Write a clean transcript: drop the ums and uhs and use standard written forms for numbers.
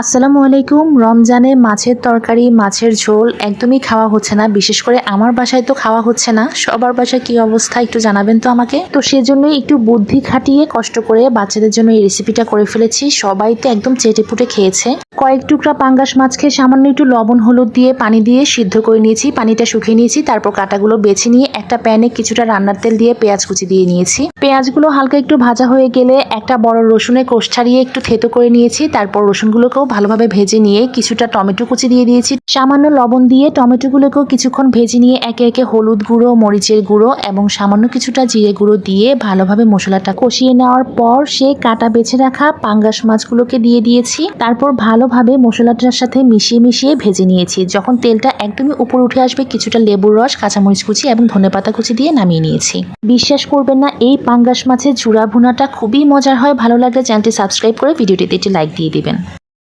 আসসালামু আলাইকুম। রমজানে মাছের তরকারি, মাছের ঝোল একদমই খাওয়া হচ্ছে না। বিশেষ করে আমার বাসায় তো খাওয়া হচ্ছে না। সবার বাসায় কি অবস্থা একটু জানাবেন তো আমাকে। তো সেজন্যই একটু বুদ্ধি খাটিয়ে কষ্ট করে বাচ্চাদের জন্য এই রেসিপিটা করে ফেলেছি। সবাই তো একদম চেটেপুটে খেয়েছে। কয়েক টুকরা পাঙ্গাস মাছকে সামান্য একটু লবণ হলুদ দিয়ে পানি দিয়ে সিদ্ধ করে নিয়েছি। পানিটা শুকিয়ে নিয়েছি। তারপর কাঁটাগুলো বেছে নিয়ে একটা প্যানে কিছুটা রান্নার তেল দিয়ে পেঁয়াজ কুচি দিয়ে নিয়েছি। পেঁয়াজগুলো হালকা একটু ভাজা হয়ে গেলে একটা বড় রসুনের কোষ ছাড়িয়ে একটু থেতো করে নিয়েছি। তারপর রসুনগুলোকেও ভালোভাবে ভেজে নিয়ে কিছুটা টমেটো কুচি দিয়ে দিয়েছি। সামান্য লবণ দিয়ে টমেটোগুলোকেও কিছুক্ষণ ভেজে নিয়ে একে একে হলুদ গুঁড়ো, মরিচের গুঁড়ো এবং সামান্য কিছুটা জিরে গুঁড়ো দিয়ে ভালোভাবে মশলাটা কষিয়ে নেওয়ার পর সেই কাটা বেছে রাখা পাঙ্গাস মাছগুলোকে দিয়ে দিয়েছি। তারপর ভালোভাবে মশলাটার সাথে মিশিয়ে ভেজে নিয়েছি। যখন তেলটা একদমই উপরে উঠে আসবে কিছুটা লেবুর রস, কাঁচামরিচ কুচি এবং ধনেপাতা কুচি দিয়ে নামিয়ে নিয়েছি। বিশ্বাস করবেন না, এই পাঙ্গাস মাছের চূড়া ভুনাটা খুবই মজার হয়। ভালো লাগলে চ্যানেলটি সাবস্ক্রাইব করে ভিডিওটিতে একটি লাইক দিয়ে দিবেন।